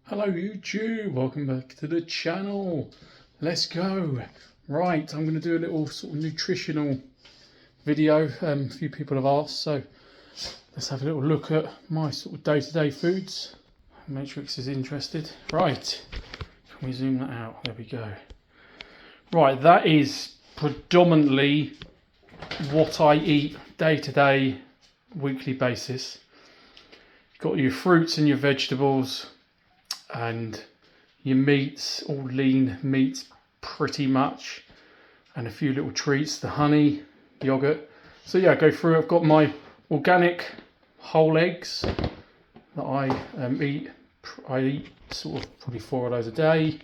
Hello YouTube, welcome back to the channel. Let's go. Right, I'm going to do a little sort of nutritional video. A few people have asked, so let's have a little look at my sort of day-to-day foods. Matrix is interested. Right, can we zoom that out? There we go. Right, that is predominantly what I eat day-to-day, weekly basis. You've got your fruits and your vegetables, and your meats, all lean meats pretty much, and a few little treats, the honey, yogurt. So yeah, go through. I've got my organic whole eggs that I eat. I eat sort of probably 4 of those a day.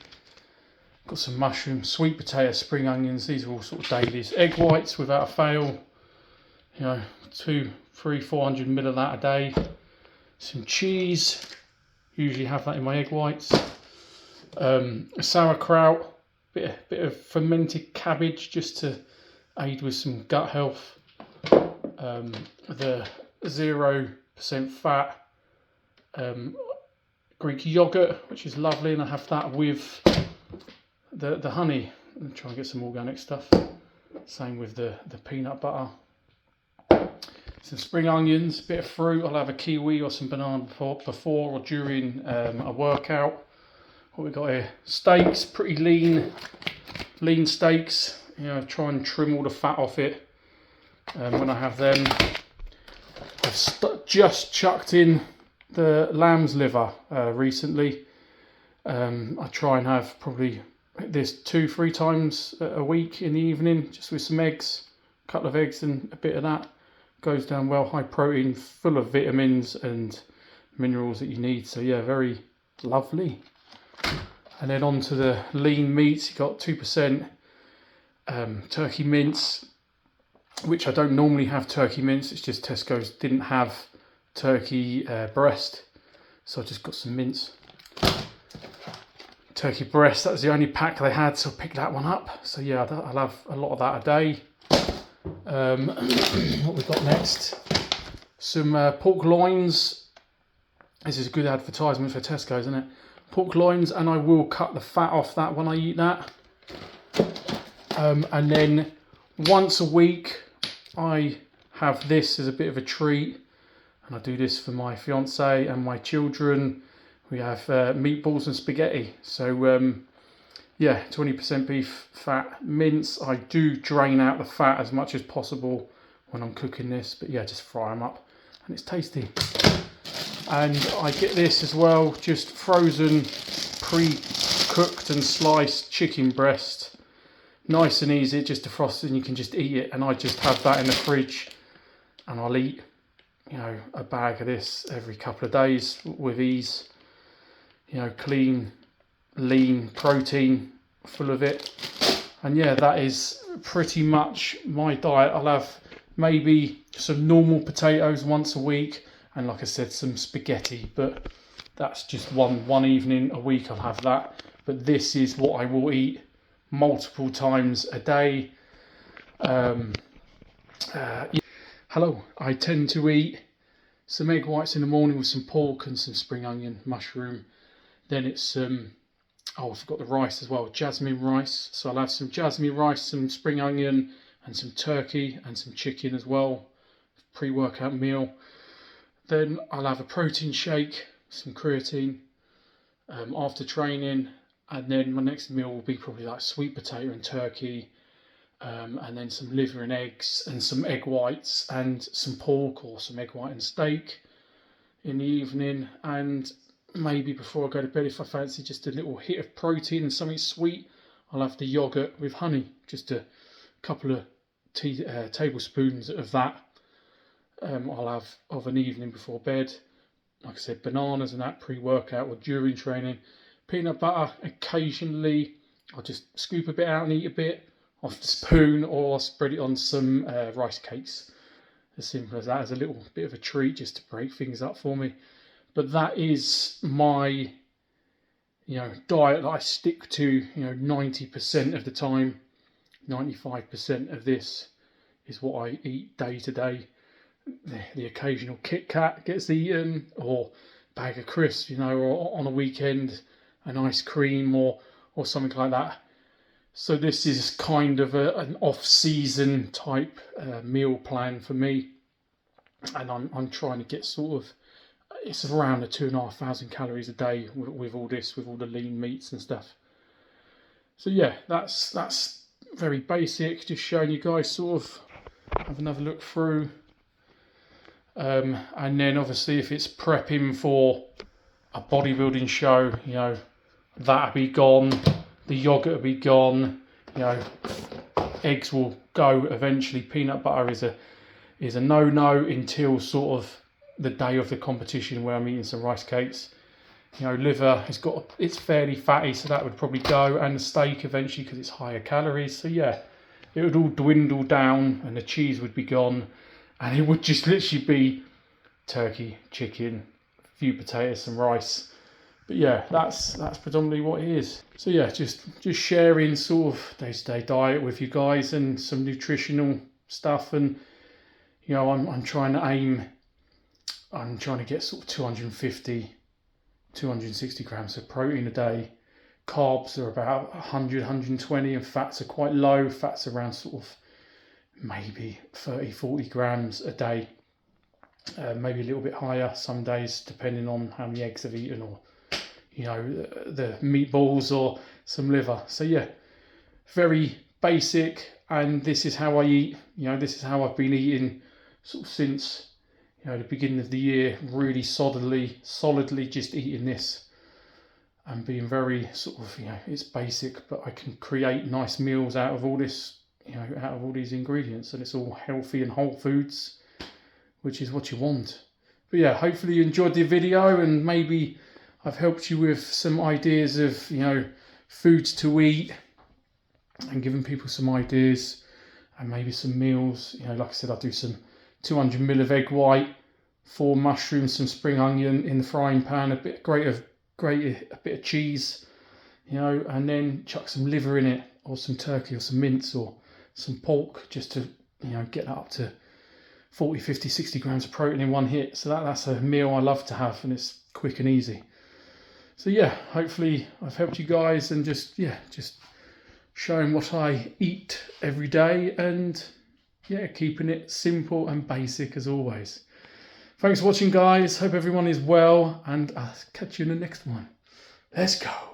Got some mushrooms, sweet potato, spring onions. These are all sort of dailies. Egg whites without a fail. 200, 300, 400 ml of that a day. Some cheese. Usually have that in my egg whites. Sauerkraut, bit of fermented cabbage just to aid with some gut health. The 0% fat Greek yogurt, which is lovely, and I have that with the honey. I'm trying to get some organic stuff. Same with the peanut butter. Some spring onions, bit of fruit. I'll have a kiwi or some banana before or during a workout. What we got here? Steaks, pretty lean steaks. Try and trim all the fat off it when I have them. I've just chucked in the lamb's liver recently. I try and have probably this 2-3 times a week in the evening, just with some eggs, a couple of eggs and a bit of that. Goes down well, high protein, full of vitamins and minerals that you need. So yeah, very lovely. And then on to the lean meats. You got 2% turkey mince, which I don't normally have turkey mince. It's just Tesco's didn't have turkey breast, so I just got some mince. Turkey breast, that was the only pack they had, so I picked that one up. So yeah, I'll have a lot of that a day. What we got next? Some pork loins. This is a good advertisement for Tesco, isn't it? Pork loins, and I will cut the fat off that when I eat that. And then once a week I have this as a bit of a treat, and I do this for my fiance and my children. We have meatballs and spaghetti. So yeah, 20% beef fat mince. I do drain out the fat as much as possible when I'm cooking this, but yeah, just fry them up and it's tasty. And I get this as well, just frozen, pre-cooked and sliced chicken breast. Nice and easy, just defrost and you can just eat it. And I just have that in the fridge, and I'll eat, a bag of this every couple of days with ease. Clean, lean protein, full of it. And yeah, that is pretty much my diet. I'll have maybe some normal potatoes once a week, and like I said, some spaghetti, but that's just one evening a week I'll have that. But this is what I will eat multiple times a day. Hello, I tend to eat some egg whites in the morning with some pork and some spring onion, mushroom. Then it's I forgot the rice as well, jasmine rice. So I'll have some jasmine rice, some spring onion, and some turkey and some chicken as well. Pre-workout meal. Then I'll have a protein shake, some creatine after training, and then my next meal will be probably like sweet potato and turkey, and then some liver and eggs and some egg whites and some pork or some egg white and steak in the evening. And maybe before I go to bed, if I fancy just a little hit of protein and something sweet, I'll have the yogurt with honey, just a couple of tablespoons of that. I'll have of an evening before bed. Like I said, bananas and that pre-workout or during training. Peanut butter occasionally. I'll just scoop a bit out and eat a bit off the spoon, or I'll spread it on some rice cakes. As simple as that, as a little bit of a treat just to break things up for me. But that is my diet that I stick to 90% of the time. 95% of this is what I eat day to day. The occasional Kit Kat gets eaten, or bag of crisps, you know, or on a weekend, an ice cream or something like that. So this is kind of an off-season type meal plan for me, and I'm trying to get sort of, it's around 2,500 calories a day with all this, with all the lean meats and stuff. So yeah, that's very basic, just showing you guys sort of have another look through. And then obviously if it's prepping for a bodybuilding show, you know, that'll be gone, the yogurt will be gone, you know, eggs will go eventually, peanut butter is a no-no until sort of the day of the competition where I'm eating some rice cakes. You know, liver it's fairly fatty, so that would probably go, and the steak eventually because it's higher calories. So yeah, it would all dwindle down and the cheese would be gone, and it would just literally be turkey, chicken, a few potatoes, some rice. But yeah, that's predominantly what it is. So yeah, just sharing sort of day-to-day diet with you guys and some nutritional stuff. And you know, I'm trying to get sort of 260 grams of protein a day. Carbs are about 100, 120, and fats are quite low. Fats around sort of maybe 30, 40 grams a day. Maybe a little bit higher some days, depending on how many eggs I've eaten, or you know, the meatballs or some liver. So yeah, very basic, and this is how I eat. You know, this is how I've been eating sort of since, you know, the beginning of the year, really solidly just eating this and being very sort of, you know, it's basic, but I can create nice meals out of all this, you know, out of all these ingredients, and it's all healthy and whole foods, which is what you want. But yeah, hopefully you enjoyed the video, and maybe I've helped you with some ideas of, you know, foods to eat, and given people some ideas and maybe some meals. You know, like I said, I'll do some 200 ml of egg white, 4 mushrooms, some spring onion in the frying pan, a bit of cheese, you know, and then chuck some liver in it, or some turkey, or some mince, or some pork, just to, you know, get that up to 40, 50, 60 grams of protein in one hit. So that's a meal I love to have, and it's quick and easy. So yeah, hopefully I've helped you guys, and just showing what I eat every day, and yeah, keeping it simple and basic as always. Thanks for watching, guys. Hope everyone is well, and I'll catch you in the next one. Let's go.